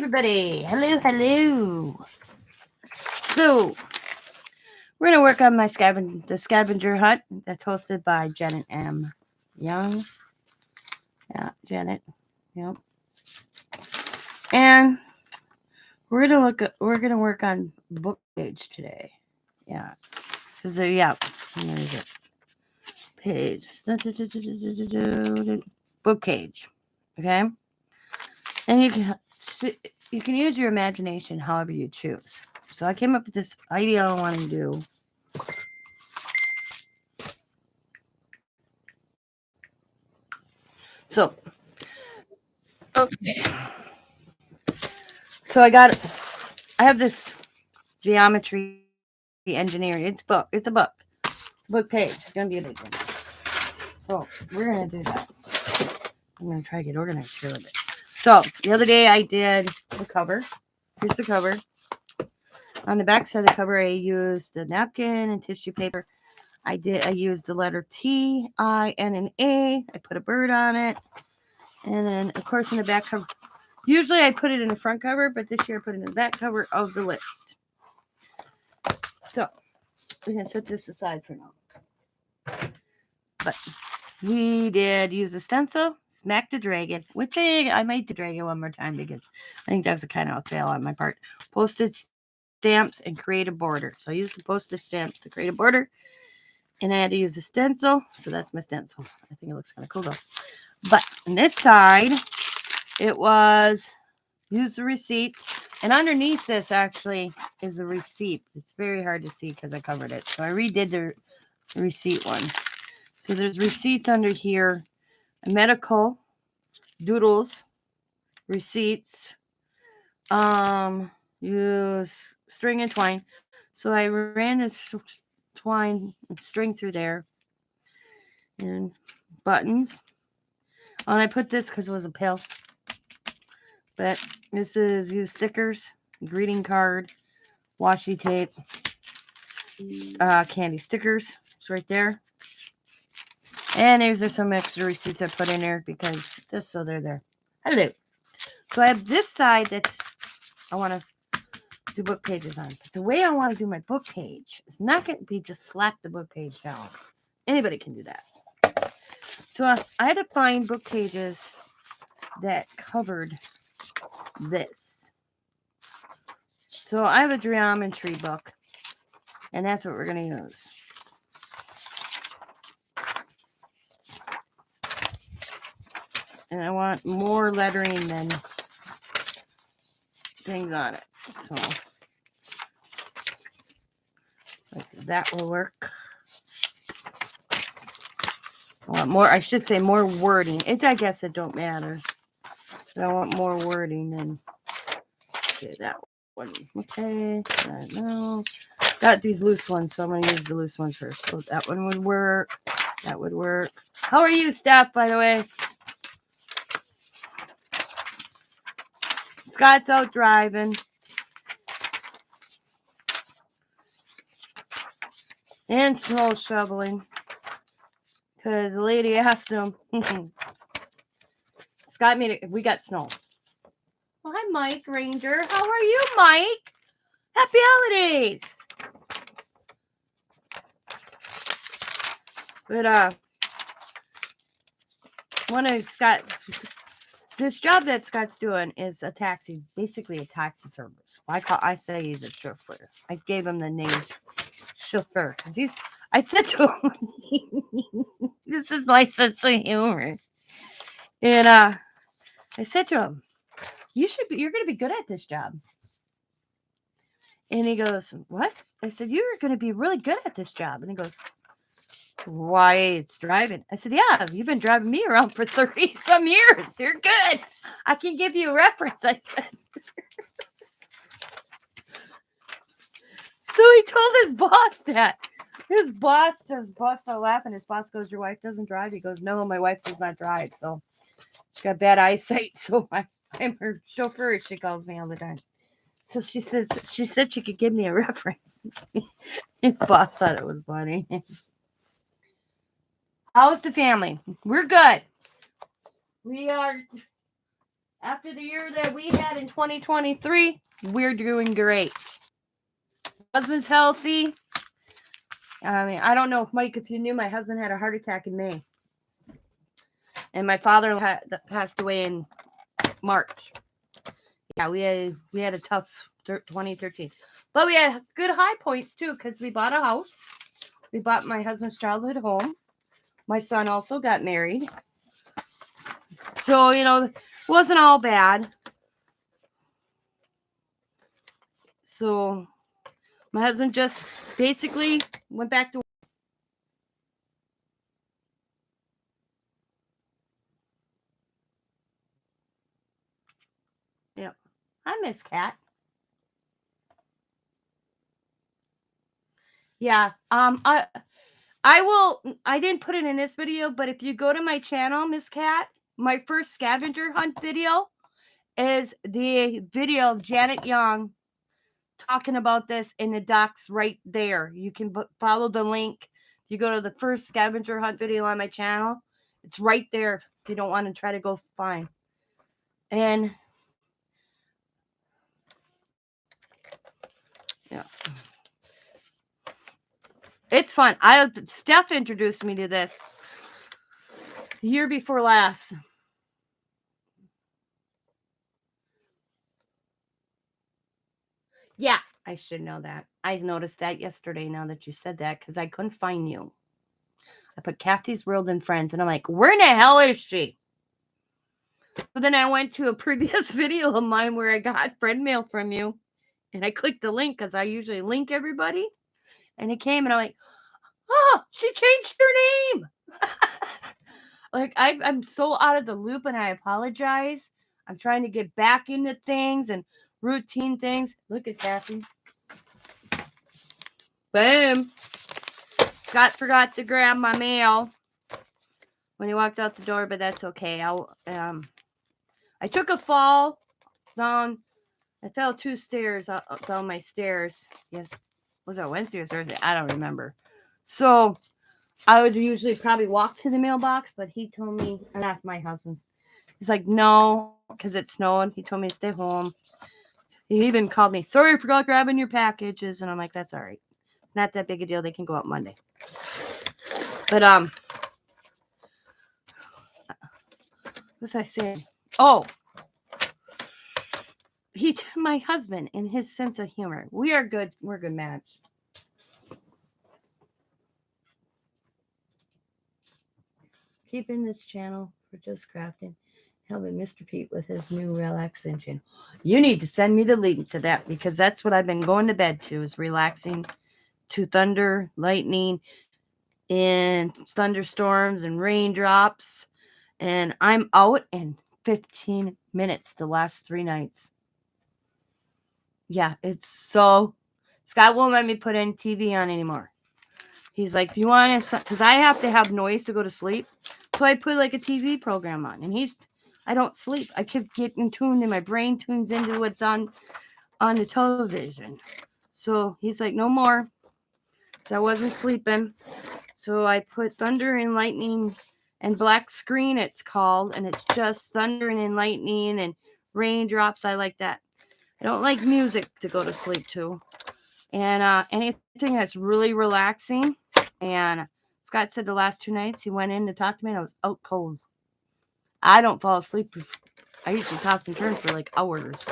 everybody. Hello. So, we're going to work on the scavenger hunt that's hosted by Janet M. Young. Yeah, Janet. Yep. And we're going to work on book page today. Yeah. Cuz there where is it? Page. Book page. Okay? And you can use your imagination however you choose. So I came up with this idea I want to do. So, okay. So I have this geometry engineering. It's a book. Book page. It's gonna be a big one. So we're gonna do that. I'm gonna try to get organized here a little bit. So the other day I did the cover. Here's the cover. On the back side of the cover, I used the napkin and tissue paper. I used the letter T, I, N, and A. I put a bird on it. And then, of course, in the back cover, usually I put it in the front cover, but this year I put it in the back cover of the list. So, we're going to set this aside for now. But we did use a stencil, smack the dragon, which I might do dragon one more time because I think that was a kind of a fail on my part. Postage stamps and create a border. So I used the postage stamps to create a border. And I had to use a stencil. So that's my stencil. I think it looks kind of cool though. But on this side, it was use the receipt. And underneath this actually is a receipt. It's very hard to see because I covered it. So I redid the receipt one. So there's receipts under here. Medical, doodles, receipts, use string and twine. So I ran this twine and string through there. And buttons. Oh, and I put this because it was a pill. But this is use stickers, greeting card, washi tape, candy stickers. It's right there. And there's some extra receipts I put in there because just so they're there. Hello. So I have this side that's I want to do book pages on. But the way I want to do my book page is not going to be just slap the book page down. Anybody can do that. So I had to find book pages that covered this. So I have a geometry book, and that's what we're going to use. And I want more lettering than things on it. So like that will work. I want more, I should say more wording. I guess it don't matter. But I want more wording than okay, that one. Okay, no. Got these loose ones, so I'm going to use the loose ones first. So that one would work. That would work. How are you, Steph, by the way? Scott's out driving. And snow shoveling. Because the lady asked him. Scott made it. We got snow. Well, hi, Mike Ranger. How are you, Mike? Happy holidays. But, one of Scott's, this job that Scott's doing is a taxi, basically a taxi service. I say he's a chauffeur. I gave him the name chauffeur because I said to him, this is my sense of humor. And I said to him, you're going to be good at this job. And he goes, what? I said, you're going to be really good at this job. And he goes, why it's driving? I said, yeah, you've been driving me around for 30 some years. You're good. I can give you a reference. I said. So he told his boss that. His boss started laughing. His boss goes, your wife doesn't drive? He goes, no, my wife does not drive. So she got bad eyesight. So I'm her chauffeur. She calls me all the time. So she said she could give me a reference. His boss thought it was funny. How's the family? We're good. We are After the year that we had in 2023, we're doing great. Husband's healthy. I mean, I don't know if Mike, if you knew, my husband had a heart attack in May. And my father passed away in March. Yeah, we had a tough 2013. But we had good high points, too, because we bought a house. We bought my husband's childhood home. My son also got married. So, it wasn't all bad. So, my husband just basically went back to work. Yeah. I miss Cat. Yeah. I didn't put it in this video, but if you go to my channel, Miss Cat, my first scavenger hunt video is the video of Janet Young talking about this in the docs right there. You can follow the link. You go to the first scavenger hunt video on my channel. It's right there if you don't want to try to go find. And yeah. It's fun. Steph introduced me to this the year before last. Yeah, I should know that. I noticed that yesterday now that you said that because I couldn't find you. I put Kathy's World and Friends, and I'm like, where in the hell is she? But then I went to a previous video of mine where I got friend mail from you, and I clicked the link because I usually link everybody, and it came, and I'm like, oh, she changed her name. Like, I'm so out of the loop, and I apologize. I'm trying to get back into things and routine things. Look at Kathy. Boom. Scott forgot to grab my mail when he walked out the door, but that's okay. I took a fall down. I fell 2 stairs down my stairs. Yes, was that Wednesday or Thursday? I don't remember. So I would usually probably walk to the mailbox, but he told me, not my husband. He's like, no, because it snowed. He told me to stay home. He even called me, sorry, I forgot grabbing your packages, and I'm like, that's all right. It's not that big a deal. They can go out Monday. But what's I saying? Oh, my husband and his sense of humor. We are good. We're a good match. Keeping this channel for just crafting, helping Mr. Pete with his new relax engine. You need to send me the link to that because that's what I've been going to bed to is relaxing to thunder, lightning, and thunderstorms and raindrops. And I'm out in 15 minutes the last 3 nights. Yeah, it's so. Scott won't let me put any TV on anymore. He's like, if you want to, because I have to have noise to go to sleep. So I put like a TV program on, and I don't sleep. I keep getting tuned, and my brain tunes into what's on the television. So he's like, no more. So I wasn't sleeping. So I put Thunder and Lightning and Black Screen, it's called, and it's just thunder and lightning and raindrops. I like that. I don't like music to go to sleep to. And anything that's really relaxing. And Scott said the last 2 nights he went in to talk to me and I was out cold. I don't fall asleep. I usually toss and turn for like hours.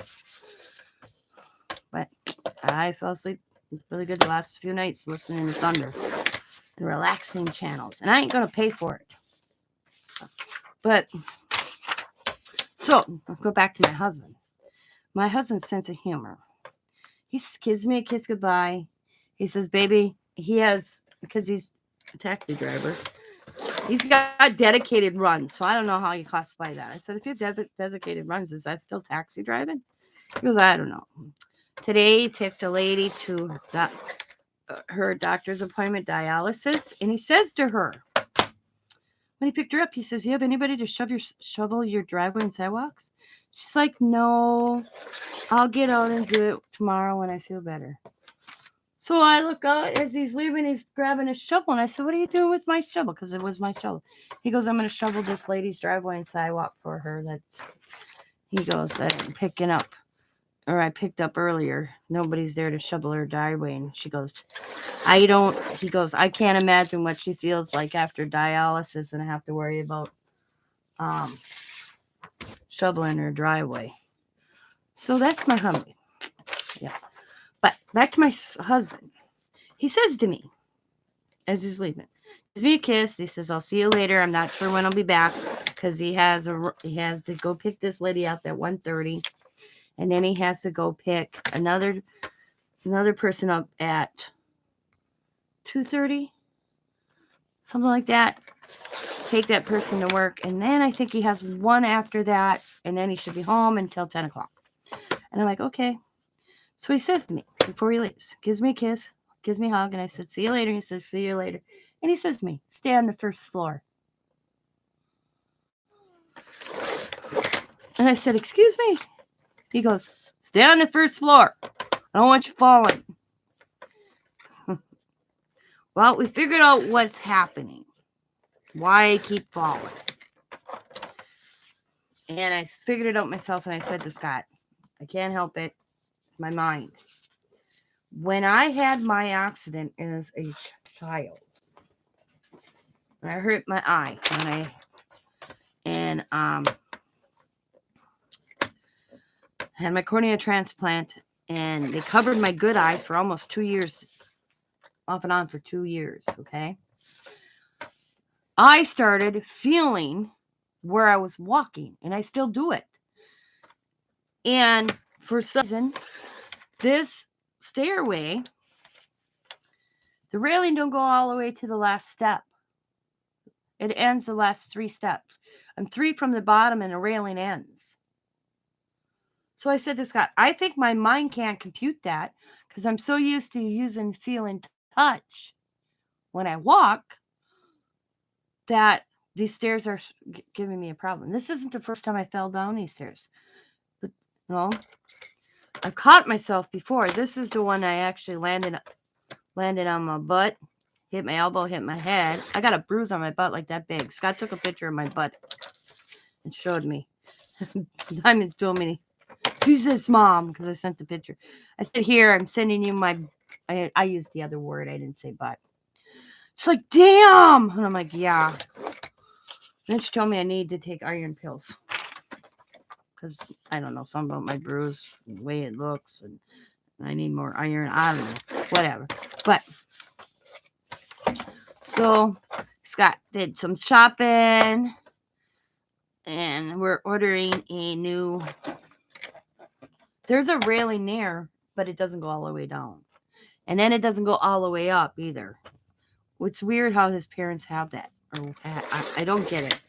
But I fell asleep really good the last few nights listening to thunder and relaxing channels. And I ain't going to pay for it. But, so, let's go back to my husband. My husband's sense of humor. He gives me a kiss goodbye. He says, baby, he has, because he's a taxi driver, he's got dedicated runs. So I don't know how you classify that. I said, if you have dedicated runs, is that still taxi driving? He goes, I don't know. Today, he took the lady to her doctor's appointment, dialysis, and he says to her, when he picked her up, he says, you have anybody to shovel your driveway and sidewalks? She's like, no, I'll get out and do it tomorrow when I feel better. So I look out as he's leaving, he's grabbing his shovel, and I said, what are you doing with my shovel? Because it was my shovel. He goes, I'm going to shovel this lady's driveway and sidewalk for her. He goes, I'm picking up, or I picked up earlier. Nobody's there to shovel her driveway. And she goes, he goes, I can't imagine what she feels like after dialysis and have to worry about shoveling her driveway. So that's my hubby. Yeah. But back to my husband. He says to me, as he's leaving, gives me a kiss. He says, I'll see you later. I'm not sure when I'll be back because he has to go pick this lady up at 1:30. And then he has to go pick another person up at 2:30, something like that. Take that person to work. And then I think he has one after that. And then he should be home until 10 o'clock. And I'm like, okay. So he says to me before he leaves, gives me a kiss, gives me a hug. And I said, see you later. He says, see you later. And he says to me, stay on the first floor. And I said, excuse me. He goes, stay on the first floor. I don't want you falling. Well, we figured out what's happening. Why I keep falling. And I figured it out myself, and I said to Scott, I can't help it. It's my mind. When I had my accident as a child, when I hurt my eye, had my cornea transplant, and they covered my good eye for almost 2 years, off and on for 2 years, okay? I started feeling where I was walking, and I still do it. And for some reason, this stairway, the railing don't go all the way to the last step. It ends the last 3 steps. I'm 3 from the bottom, and the railing ends. So I said to Scott, I think my mind can't compute that because I'm so used to feeling touch when I walk that these stairs are giving me a problem. This isn't the first time I fell down these stairs. But no, I've caught myself before. This is the one I actually landed on my butt, hit my elbow, hit my head. I got a bruise on my butt like that big. Scott took a picture of my butt and showed me. Diamond told me, who's this, Mom? Because I sent the picture. I said, here, I'm sending you my, I used the other word. I didn't say butt. She's like, damn. And I'm like, yeah. Then she told me I need to take iron pills. Because, I don't know, something about my bruise, the way it looks, and I need more iron. I don't know. Whatever. But, so, Scott did some shopping. And we're ordering a new, there's a railing there, but it doesn't go all the way down. And then it doesn't go all the way up either. It's weird how his parents have that. I don't get it.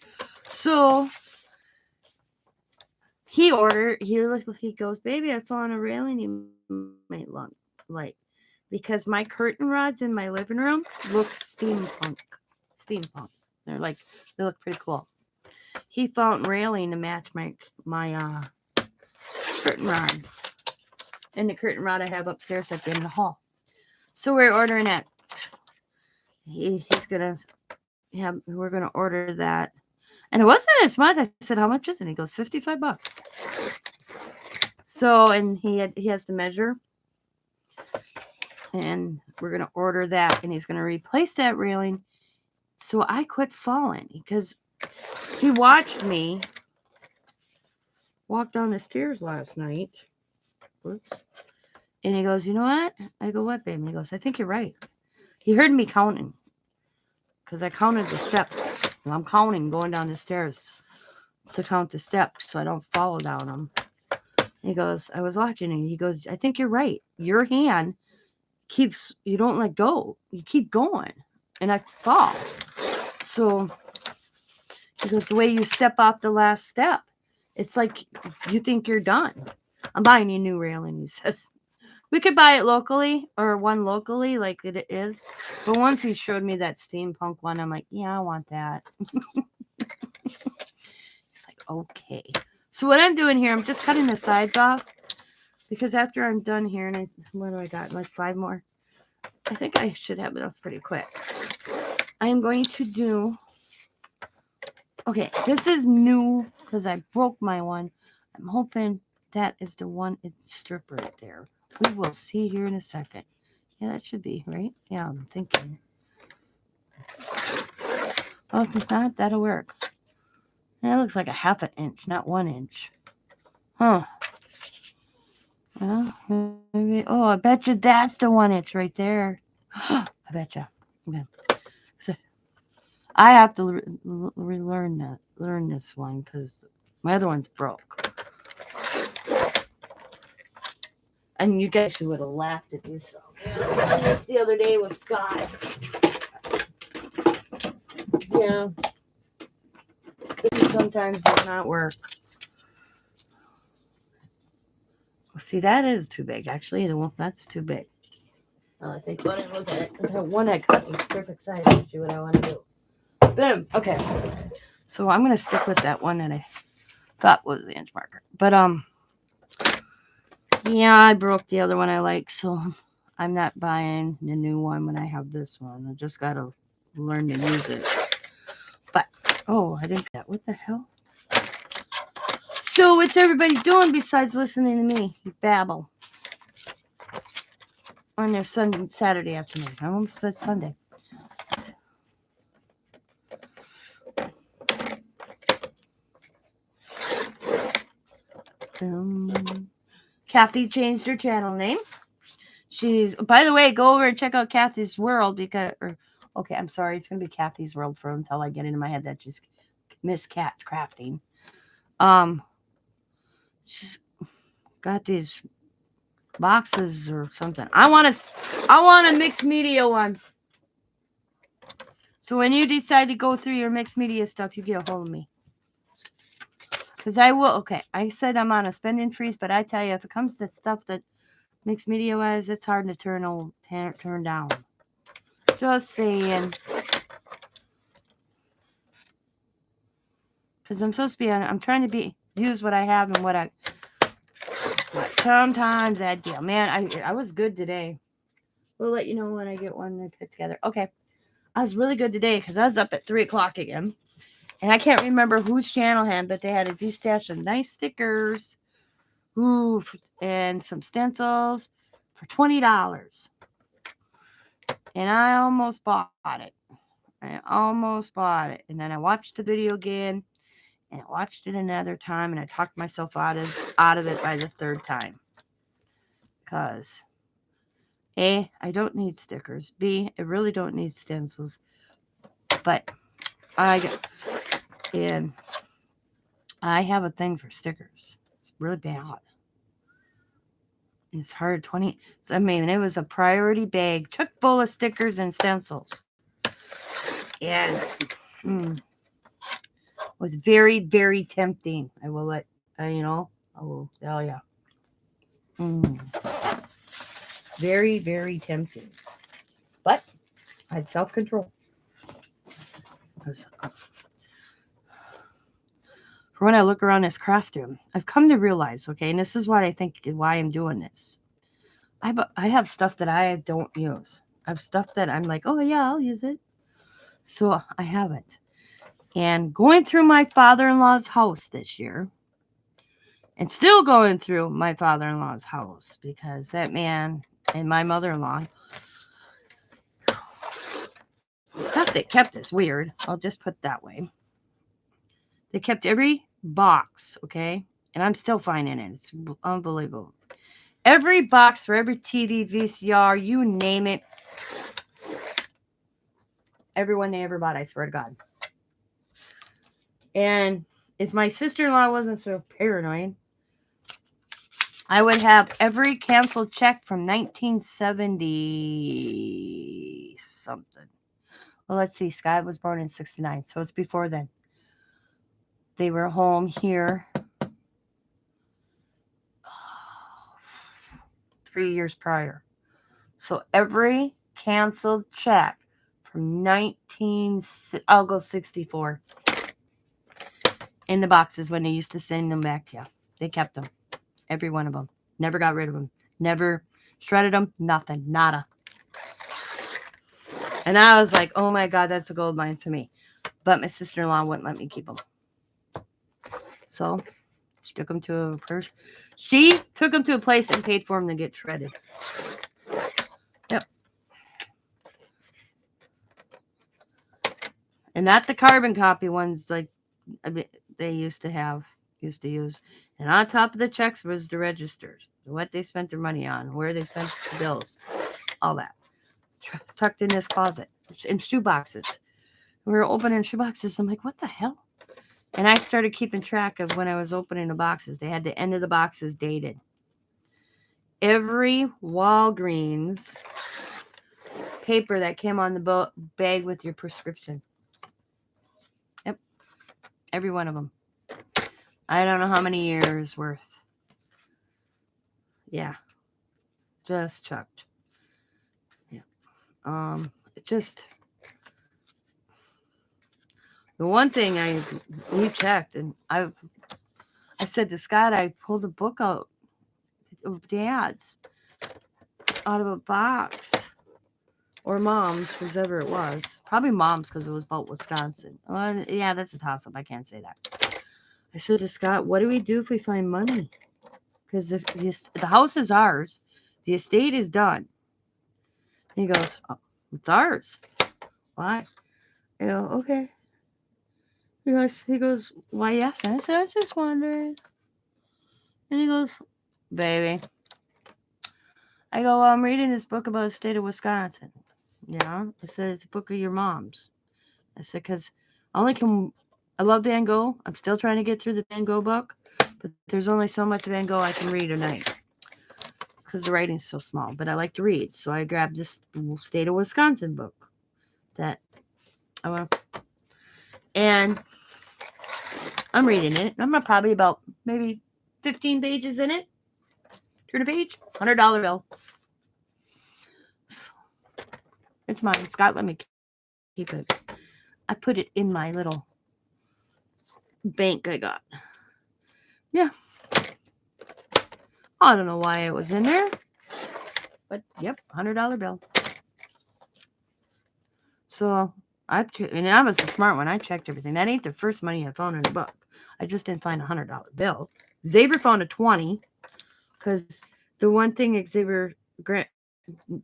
So he goes, baby, I found a railing you might like. Because my curtain rods in my living room look steampunk. They look pretty cool. He found railing to match my curtain rod. And the curtain rod I have upstairs at the end of the hall. So we're ordering that. We're gonna order that. And it wasn't as much. I said, how much is it? He goes, $55. So, and he has to measure. And we're gonna order that, and he's gonna replace that railing. So I quit falling because he watched me walk down the stairs last night. Whoops. And he goes, you know what? I go, what, babe? And he goes, I think you're right. He heard me counting. Because I counted the steps. And I'm counting going down the stairs to count the steps so I don't fall down them. He goes, I was watching, and he goes, I think you're right. Your hand you don't let go. You keep going. And I fall. So he goes, the way you step off the last step, it's like you think you're done. I'm buying you a new railing, he says. We could buy it locally or one locally like it is. But once he showed me that steampunk one, I'm like, yeah, I want that. He's like, okay. So what I'm doing here, I'm just cutting the sides off. Because after I'm done here, and what do I got? Like 5 more? I think I should have enough pretty quick. I am going to do... Okay, this is new because I broke my one. I'm hoping that is the 1-inch strip right there. We will see here in a second. Yeah, that should be, right? Yeah, I'm thinking. Oh, if it's not, that'll work. That looks like a 1/2 inch, not 1 inch. Huh. Well, maybe. Oh, I bet you that's the 1 inch right there. I bet you. Okay. So I have to relearn that, learn this one because my other one's broke. And you guys would have laughed at yourself. I done this the other day with Scott. Yeah. It sometimes does not work. See, that is too big. Actually, that's too big. I think when I look at it, the one I cut is perfect size to do what I want to do. Boom. Okay. So I'm gonna stick with that one that I thought was the inch marker. But yeah, I broke the other one I like, so I'm not buying the new one when I have this one. I just gotta learn to use it. But oh, I didn't get what the hell? So what's everybody doing besides listening to me babble on their Saturday afternoon? I almost said Sunday. Kathy changed her channel name. She's, by the way, go over and check out Kathy's World because, okay, I'm sorry, it's gonna be Kathy's World for until I get into my head that she's Miss Cat's Crafting. She's got these boxes or something. I want a mixed media one. So when you decide to go through your mixed media stuff, you get a hold of me. Because I will, okay, I said I'm on a spending freeze, but I tell you, if it comes to stuff that mixed media wise, it's hard to turn down. Just saying. Because I'm supposed to be I'm trying to use what I have and what sometimes that deal. Man, I was good today. We'll let you know when I get one to put together. Okay. I was really good today because I was up at 3 o'clock again. And I can't remember whose channel had, but they had a de-stash of nice stickers. Ooh, and some stencils for $20. And I almost bought it. And then I watched the video again. And I watched it another time. And I talked myself out of it by the 3rd time. Because A, I don't need stickers. B, I really don't need stencils. But I have a thing for stickers. It's really bad. It's hard. It was a priority bag chock full of stickers and stencils. And was very, very tempting. I will I will tell you. Very, very tempting. But I had self-control. For when I look around this craft room, I've come to realize, okay, and this is what I think why I'm doing this. I have stuff that I don't use. I have stuff that I'm like, oh yeah, I'll use it. So I haven't. And going through my father-in-law's house this year, and still going through my father-in-law's house because that man and my mother-in-law, stuff they kept is weird. I'll just put it that way. They kept every box, okay? And I'm still finding it. It's unbelievable. Every box for every TV, VCR, you name it. Everyone they ever bought, I swear to God. And if my sister-in-law wasn't so paranoid, I would have every canceled check from 1970 something. Well, let's see. Scott was born in 69, so it's before then. They were home here 3 years prior. So every canceled check from I'll go 64 in the boxes when they used to send them back to you. They kept them. Every one of them. Never got rid of them. Never shredded them. Nothing. Nada. And I was like, oh my God, that's a gold mine for me. But my sister-in-law wouldn't let me keep them. So She took them to a person. She took them to a place and paid for them to get shredded. Yep. And not the carbon copy ones like they used to use. And on top of the checks was the registers, what they spent their money on, where they spent the bills, all that. Tucked in this closet, in shoe boxes. We were opening shoe boxes. I'm like, what the hell? And I started keeping track of when I was opening the boxes. They had the end of the boxes dated. Every Walgreens paper that came on the bag with your prescription. Yep. Every one of them. I don't know how many years worth. Yeah. Just chucked. Yeah. It just... The one thing we checked, and I said to Scott, I pulled a book out of Dad's out of a box, or Mom's, whoever it was. Probably Mom's because it was about Wisconsin. Yeah, that's a toss-up. I can't say that. I said to Scott, what do we do if we find money? Because the house is ours. The estate is done. And he goes, oh, it's ours. Why? I go, okay. He goes, why yes? And I said, I was just wondering. And he goes, baby. I go, well, I'm reading this book about the state of Wisconsin. I said, it's a book of your mom's. I said, because I love Van Gogh. I'm still trying to get through the Van Gogh book. But there's only so much Van Gogh I can read a night. Because the writing's so small. But I like to read. So I grabbed this state of Wisconsin book. That I want to... And... I'm reading it. I'm probably about maybe 15 pages in it. Turn a page, $100 bill. It's mine. Scott let me keep it. I put it in my little bank I got. Yeah. I don't know why it was in there. But, yep, $100 bill. So, and I was a smart one. I checked everything. That ain't the first money I found in a book. I just didn't find a $100 bill. Xavier found a 20, because the one thing Xavier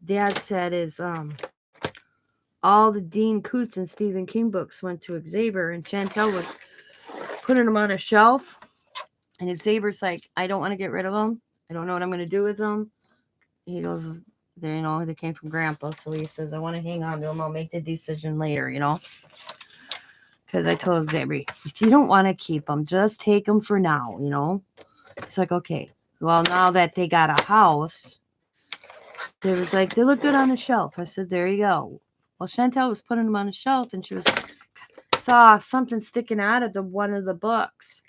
Dad said is all the Dean Koontz and Stephen King books went to Xavier, and Chantel was putting them on a shelf, and Xavier's like, I don't want to get rid of them. I don't know what I'm going to do with them. He goes, they came from Grandpa, so he says, I want to hang on to them. I'll make the decision later, Because I told Xavier, if you don't want to keep them, just take them for now, He's like, okay. Well, now that they got a house, they was like, they look good on the shelf. I said, there you go. Well, Chantel was putting them on the shelf, and she saw something sticking out of one of the books.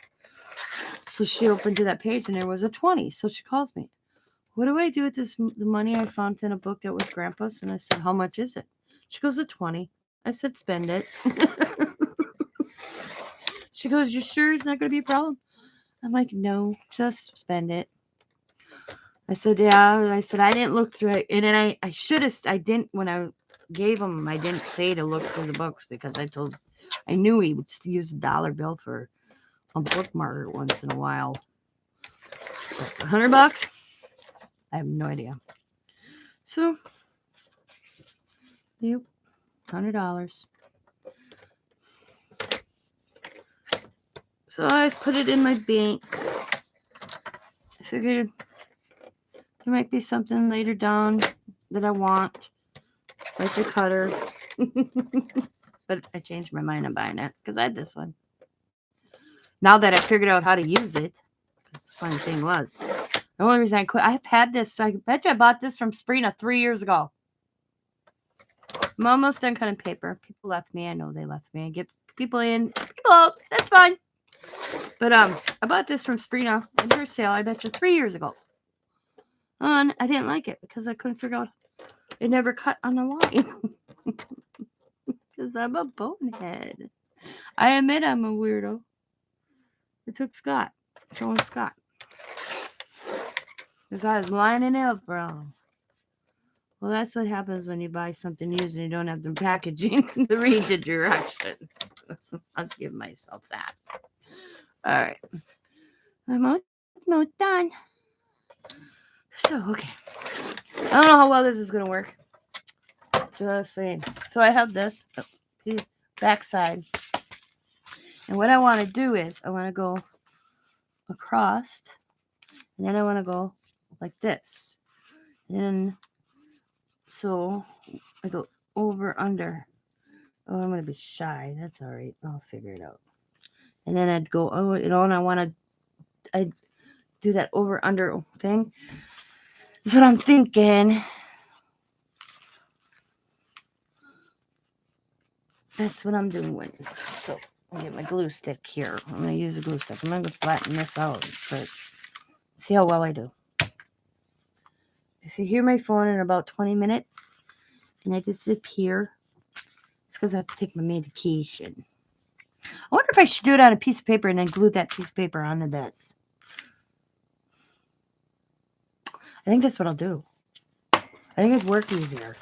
So she opened to that page, and there was a 20. So she calls me. What do I do with the money I found in a book that was Grandpa's? And I said, how much is it? She goes, a 20. I said, spend it. She goes, you sure it's not going to be a problem? I'm like, no, just spend it. I said, yeah. I said, I didn't look through it. And then I didn't, when I gave him, I didn't say to look through the books, because I knew he would use a dollar bill for a bookmark once in a while. But $100? I have no idea. So, yep, $100. So I put it in my bank. I figured there might be something later down that I want, like the cutter. But I changed my mind on buying it because I had this one. Now that I figured out how to use it, because the funny thing was, the only reason I quit, I've had this, I bet you I bought this from Sprina 3 years ago. I'm almost done cutting paper. People left me. I know they left me. I get people in, people out. That's fine. But I bought this from Sprina in her sale, I bet you 3 years ago. And I didn't like it because I couldn't figure out, it never cut on the line. Because I'm a bonehead. I admit I'm a weirdo. It took Scott. Showing Scott. Because I was lining up, bro. Well, that's what happens when you buy something used and you don't have the packaging to read the directions. I'll give myself that. All right. I'm almost done. So, okay. I don't know how well this is going to work. Just saying. So I have this back side. And what I want to do is I want to go across. And then I want to go like this. And then, so I go over, under. Oh, I'm going to be shy. That's all right. I'll figure it out. And then I'd go, and I want to, I'd do that over, under thing. That's what I'm thinking. That's what I'm doing. So I'll get my glue stick here. I'm going to use a glue stick. I'm going to flatten this out. But see how well I do. If you hear my phone in about 20 minutes and I disappear, it's because I have to take my medication. I wonder if I should do it on a piece of paper and then glue that piece of paper onto this. I think that's what I'll do. I think it'd work easier.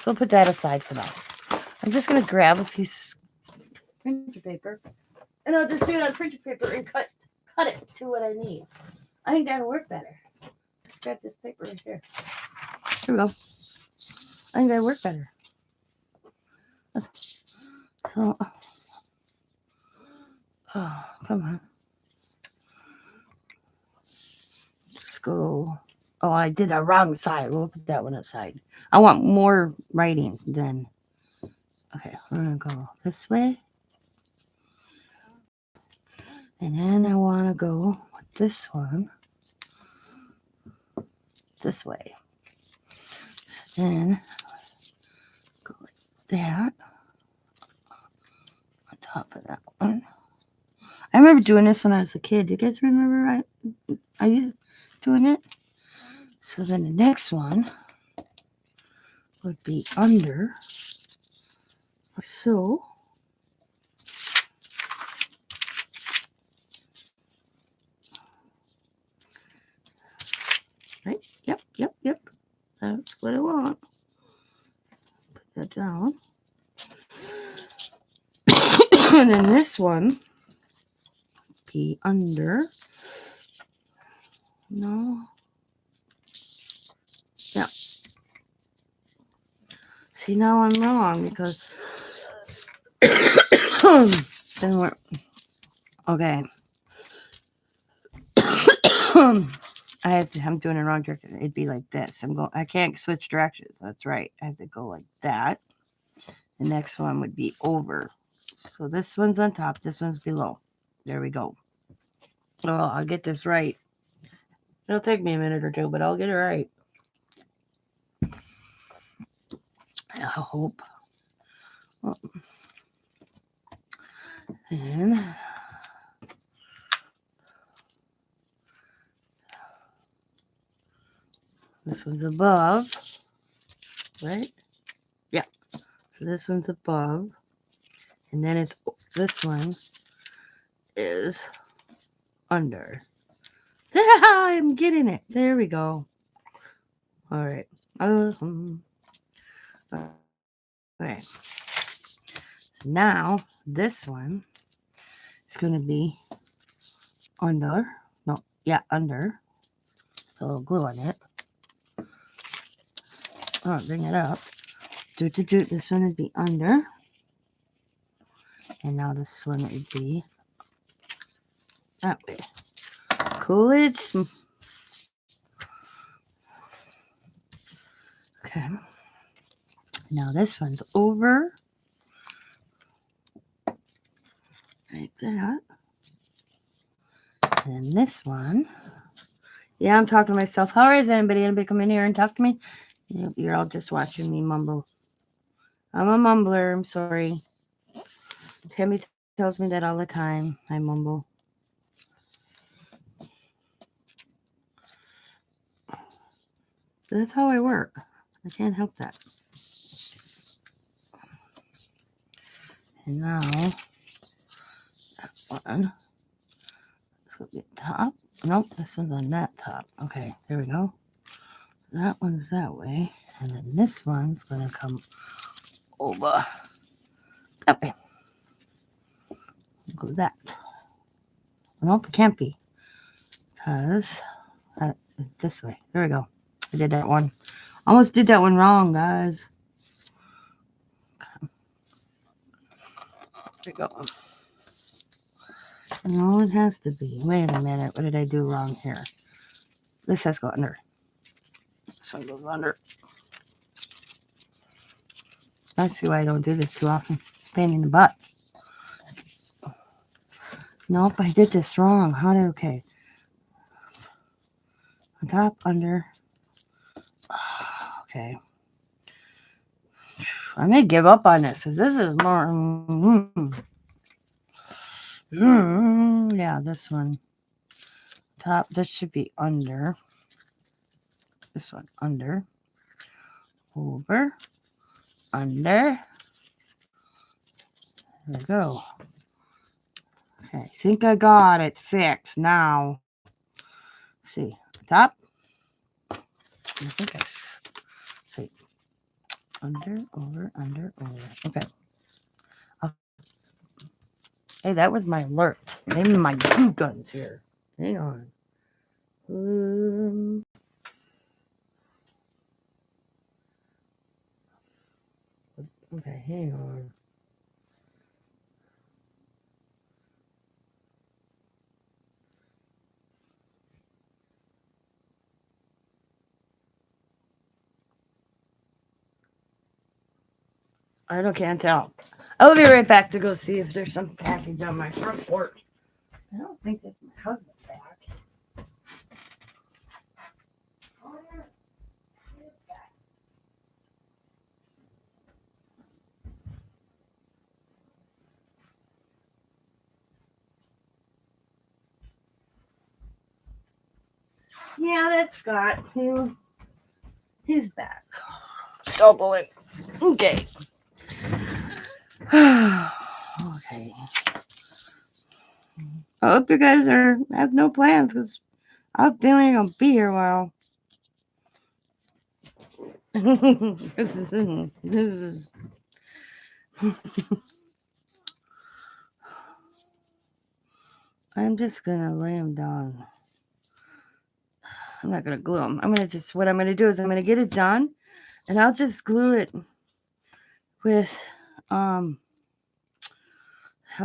So I'll put that aside for now. I'm just going to grab a piece of printer paper and I'll just do it on printer paper and cut it to what I need. I think that'll work better. Let's grab this paper right here. Here we go. I think that'll work better. So, oh, come on. Just go. Oh, I did the wrong side. We'll put that one upside. I want more writing than. Okay, we're going to go this way. And then I want to go with this one this way. So then go like that on top of that one. I remember doing this when I was a kid. You guys remember I used doing it? So then the next one would be under. So right? Yep. That's what I want. Put that down. And then this one be under. No. Yeah. See, now I'm wrong because then we're okay. I'm doing it wrong direction. It'd be like this. I can't switch directions. That's right. I have to go like that. The next one would be over. So this one's on top. This one's below. There we go. Oh, I'll get this right. It'll take me a minute or two, but I'll get it right. I hope. Oh. And this one's above, right? Yeah. So this one's above. And then this one is under. I'm getting it. There we go. All right. All right. So now this one is going to be under. No, yeah, under. So I'll glue on it. I'll bring it up. This one would be under. And now this one would be that way. Coolidge. Okay. Now this one's over. Like that. And this one. Yeah, I'm talking to myself. How is anybody? Anybody come in here and talk to me? You're all just watching me mumble. I'm a mumbler. I'm sorry. Tammy tells me that all the time. I mumble. That's how I work. I can't help that. And now, that one. This will be top. Nope, this one's on that top. Okay, there we go. That one's that way. And then this one's going to come over that way. Go that. Nope, it can't be. because it's this way. There we go. I did that one. Almost did that one wrong, guys. There we go. No, it has to be. Wait a minute. What did I do wrong here? This has to go under. This one goes under. I see why I don't do this too often. Pain in the butt. Nope, I did this wrong. Okay. On top, under. Okay. I may give up on this because this is more. Yeah, this one. Top, this should be under. This one, under. Over. Under. There we go. Okay, I think I got it fixed now. Let's see, top. I think I see. Under, over, under, over. Okay. Hey, that was my alert. Maybe my glue gun's here. Hang on. Okay, hang on. Can't tell. I'll be right back to go see if there's some package on my front porch. I don't think that's my husband back. Yeah, that's Scott. He's back. Stumbling. Okay. Okay. I hope you guys have no plans because I have a feeling I'm gonna be here a while. This is I'm just gonna lay him down. I'm not gonna glue him. What I'm gonna do is I'm gonna get it done, and I'll just glue it with how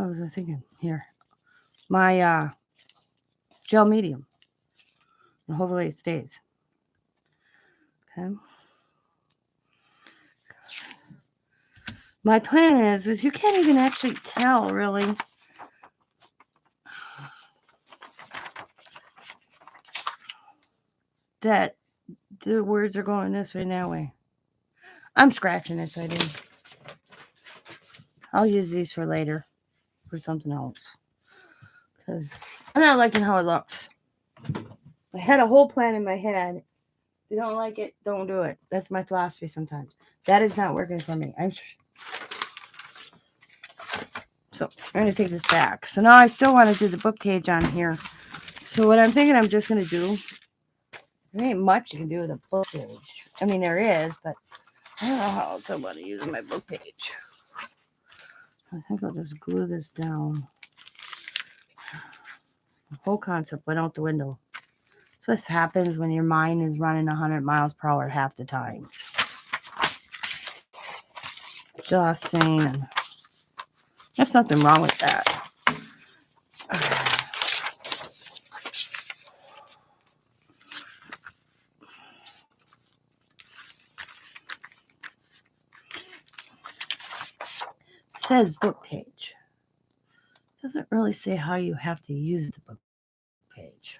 was I thinking here? My gel medium, and hopefully it stays. Okay. My plan is you can't even actually tell really. That the words are going this way and that way. I'm scratching this, I did. I'll use these for later, for something else. Because I'm not liking how it looks. I had a whole plan in my head. If you don't like it, don't do it. That's my philosophy sometimes. That is not working for me. So I'm going to take this back. So now I still want to do the book page on here. So what I'm thinking I'm just going to do, there ain't much you can do with a book page. I mean, there is, but I don't know how else I want to use my book page. I think I'll just glue this down. The whole concept went out the window. That's what happens when your mind is running 100 miles per hour half the time. Just saying. There's nothing wrong with that. Says book page. Doesn't really say how you have to use the book page.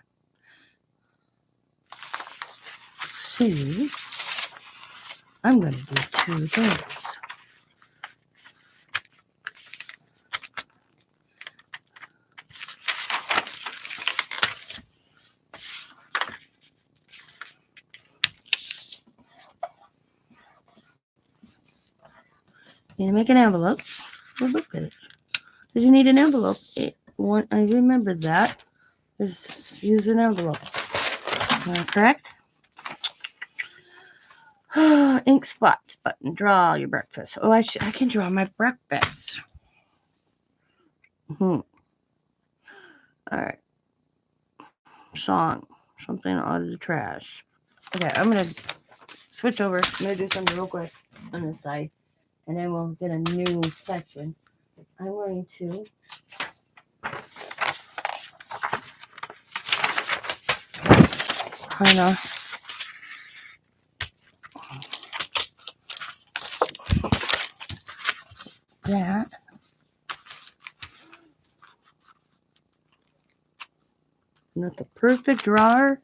See, I'm going to do two things. You make an envelope for book page. Did you need an envelope? I remember that. Just use an envelope. Correct? Ink spots button. Draw your breakfast. Oh, I can draw my breakfast. All right. song. Something out of the trash. Okay, I'm going to switch over. I'm going to do something real quick on this side. And then we'll get a new section. I'm going to kind of that. Not the perfect drawer.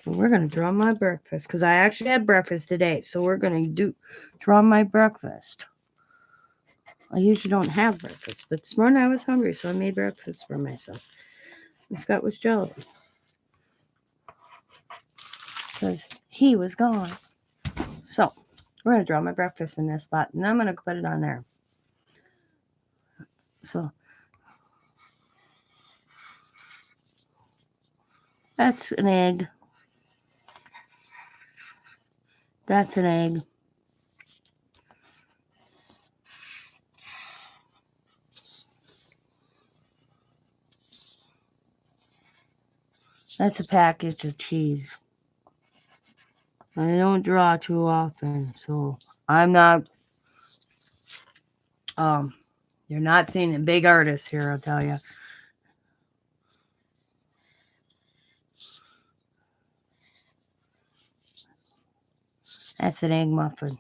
We're going to draw my breakfast because I actually had breakfast today. So we're going to draw my breakfast. I usually don't have breakfast, but this morning I was hungry, so I made breakfast for myself. And Scott was jealous because he was gone. So we're going to draw my breakfast in this spot, and I'm going to put it on there. So that's an egg. That's an egg. That's a package of cheese. I don't draw too often, so I'm not, you're not seeing a big artist here, I'll tell you. That's an egg muffin.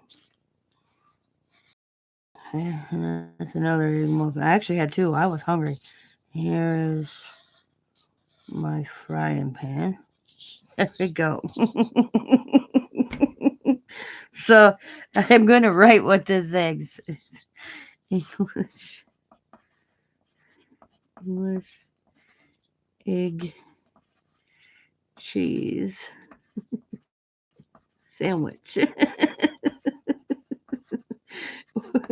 That's another egg muffin. I actually had two. I was hungry. Here's my frying pan. There we go. So I'm going to write what this egg is. English egg cheese sandwich.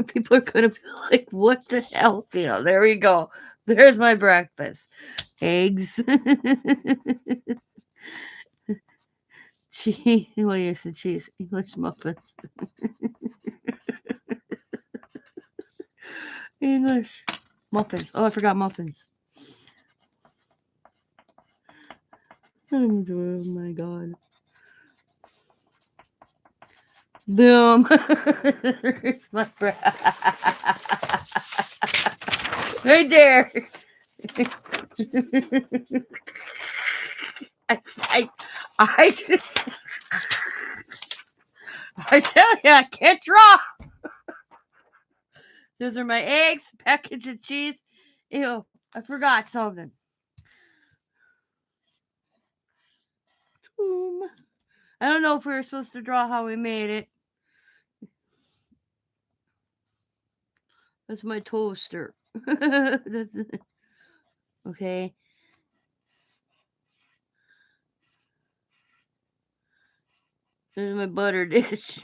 People are going to be like, what the hell? You know, there we go. There's my breakfast. Eggs. Cheese. Well, yes, the cheese. English muffins. English muffins. Oh, I forgot muffins. Oh my God. Boom. There's my right there. I tell you, I can't draw. Those are my eggs, package of cheese. Ew, I forgot something. I don't know if we were supposed to draw how we made it. That's my toaster. Okay. There's my butter dish.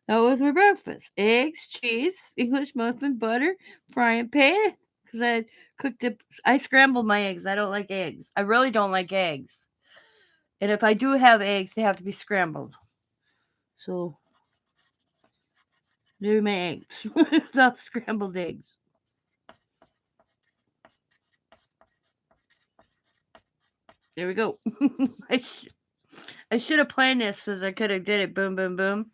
That was my breakfast. Eggs, cheese, English muffin, butter, frying pan. Because I cooked it. I scrambled my eggs. I don't like eggs. I really don't like eggs. And if I do have eggs, they have to be scrambled. So, there are my eggs. It's all scrambled eggs. There we go. I should have planned this so that I could have did it. Boom, boom, boom.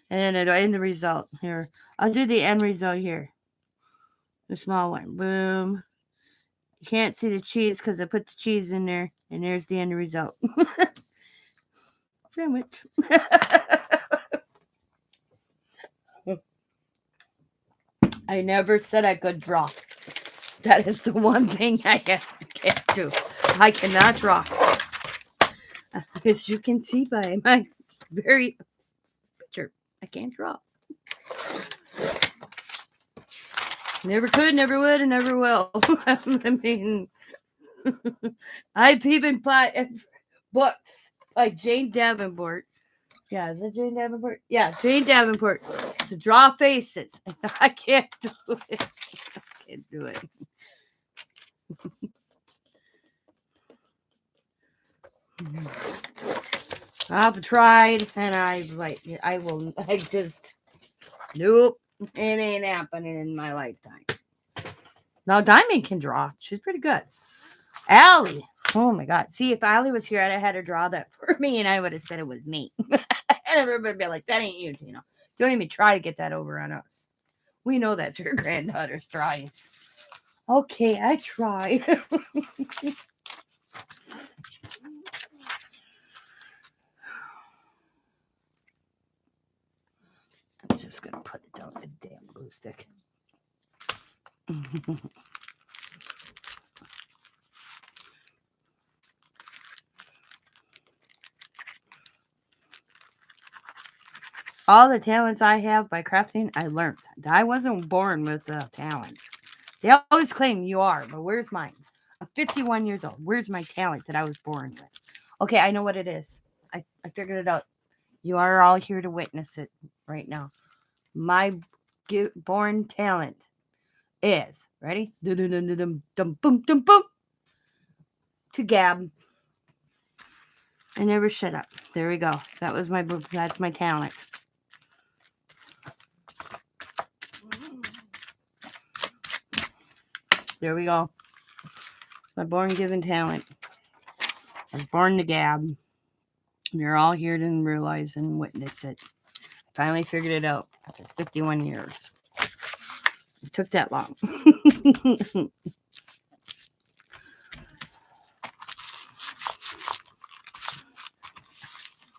And then it'll end the result. Here. I'll do the end result here. The small one. Boom. You can't see the cheese because I put the cheese in there. And there's the end result. Sandwich. I never said I could draw. That is the one thing I can't do. I cannot draw. As you can see by my very picture, I can't draw. Never could, never would, and never will. I mean, I've even bought books by Jane Davenport. Yeah, is it Jane Davenport? Yeah, Jane Davenport to draw faces. I can't do it. I can't do it. I've tried, and I just, nope, it ain't happening in my lifetime. Now, Diamond can draw. She's pretty good. Allie. Oh my God. See, if Allie was here, I'd have had her draw that for me, and I would have said it was me. And everybody would be like, that ain't you, Tina. Don't even try to get that over on us. We know that's your granddaughter's drawings. Okay, I tried. I'm just going to put it down with a damn glue stick. All the talents I have by crafting, I learned. I wasn't born with a talent. They always claim you are, but where's mine? I'm 51 years old. Where's my talent that I was born with? Okay, I know what it is. I figured it out. You are all here to witness it right now. My born talent is, ready? To gab. I never shut up. There we go. That's my talent. There we go. My born given talent. I was born to gab. You're all here to realize and witness it. I finally figured it out after 51 years. It took that long.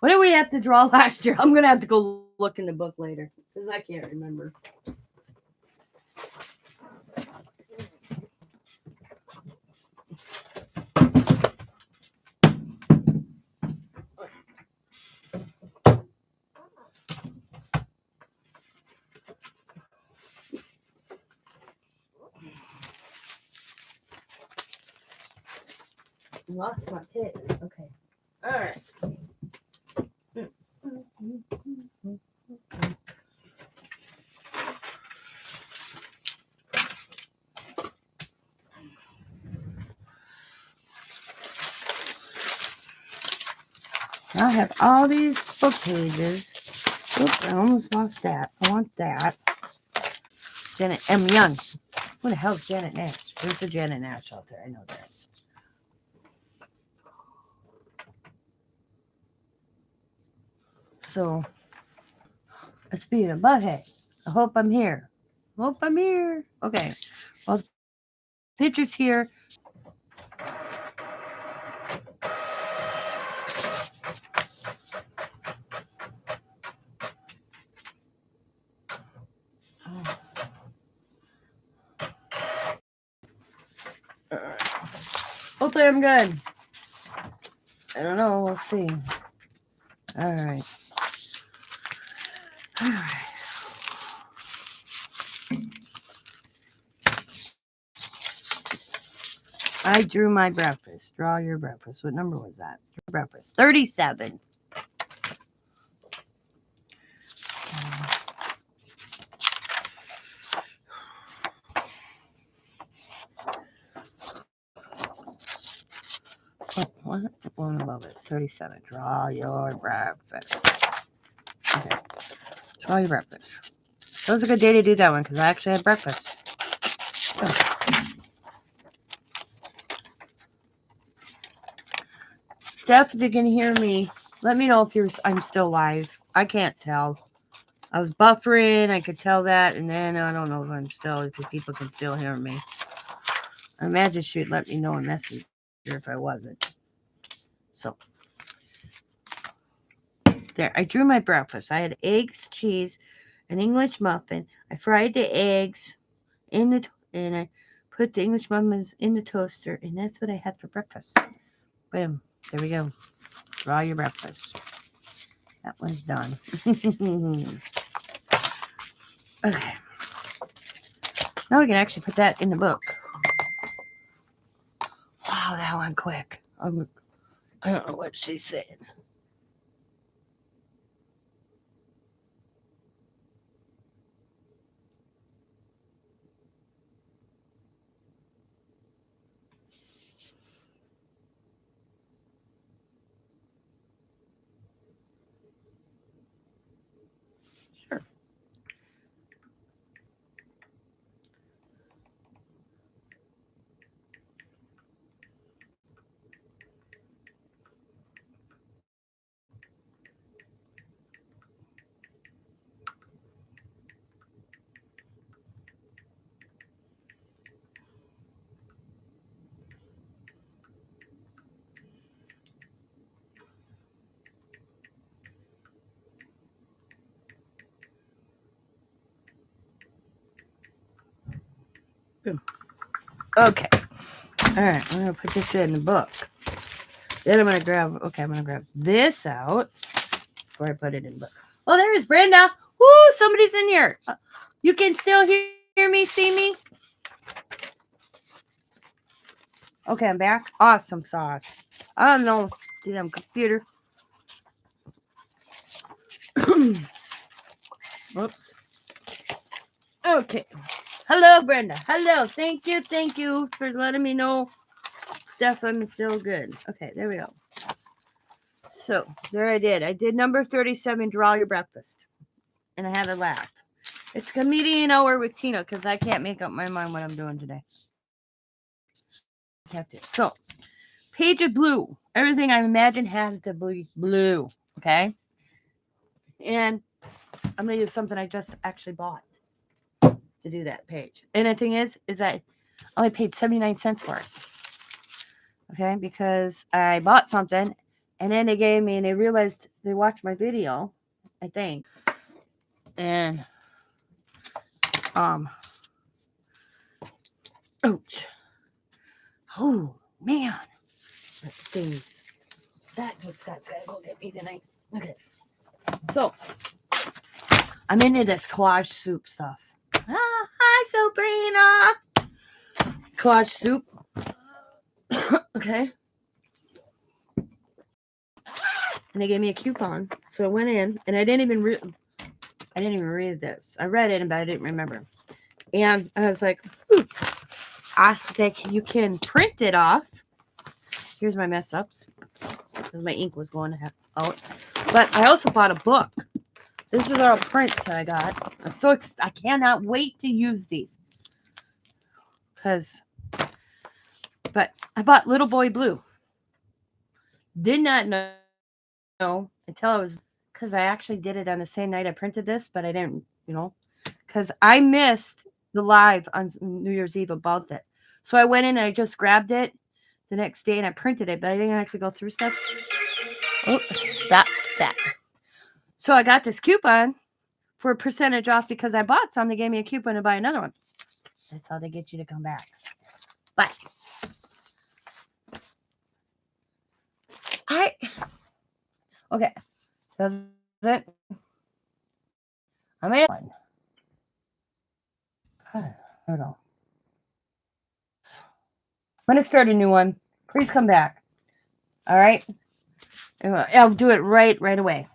What did we have to draw last year? I'm going to have to go look in the book later because I can't remember. Lost my pit. Okay. All right. I have all these book pages. Oops, I almost lost that. I want that. Janet M. Young. Who the hell is Janet Nash? There's a Janet Nash out there. I know there is. So, let's be a butthead. I hope I'm here. Hope I'm here. Okay. Well, the picture's here. Hopefully I'm good. I don't know. We'll see. All right. All right. I drew my breakfast. Draw your breakfast. What number was that? Your breakfast. 37. Oh, one above it. 37. Draw your breakfast. Okay. Draw your breakfast. That was a good day to do that one because I actually had breakfast. Steph, if you can hear me, let me know if I'm still live. I can't tell. I was buffering. I could tell that, and then I don't know if people can still hear me. I imagine she'd let me know in Messenger if I wasn't. So there, I drew my breakfast. I had eggs, cheese, an English muffin. I fried the eggs and I put the English muffins in the toaster, and that's what I had for breakfast. Boom. There we go. Draw your breakfast. That one's done. Okay. Now we can actually put that in the book. Wow, that went quick. I don't know what she's saying. Okay. All right. I'm going to put this in the book. Then I'm going to grab, I'm going to grab this out before I put it in the book. Oh, there's Brenda. Woo, somebody's in here. You can still hear me, see me? Okay, I'm back. Awesome sauce. I don't know. Damn computer. Oops. Okay. Hello, Brenda. Hello. Thank you for letting me know stuff I'm still good. Okay, there we go. So, there I did. I did number 37, draw your breakfast. And I had a laugh. It's comedian hour with Tina because I can't make up my mind what I'm doing today. So, page of blue. Everything I imagine has to be blue. Okay? And I'm going to use something I just actually bought to do that page. And the thing is I only paid 79 cents for it. Okay? Because I bought something and then they gave me, and they realized they watched my video, I think. And, ouch. Oh, man. That stings. That's what Scott's got to go get me tonight. Okay. So, I'm into this collage soup stuff. Hi, Sabrina. Collage soup. Okay. And they gave me a coupon. So I went in, and I didn't even read this. I read it, but I didn't remember. And I was like, I think you can print it off. Here's my mess ups. Because my ink was going out. But I also bought a book. This is our prints that I got. I'm so excited. I cannot wait to use these. But I bought Little Boy Blue. Did not know until I was, because I actually did it on the same night I printed this, but I didn't, because I missed the live on New Year's Eve about this. So I went in and I just grabbed it the next day and I printed it, but I didn't actually go through stuff. Oh, stop that. So I got this coupon for a percentage off because I bought some. They gave me a coupon to buy another one. That's how they get you to come back. But okay. Does it? I made one. Hold on. I'm going to start a new one. Please come back. All right? I'll do it right away.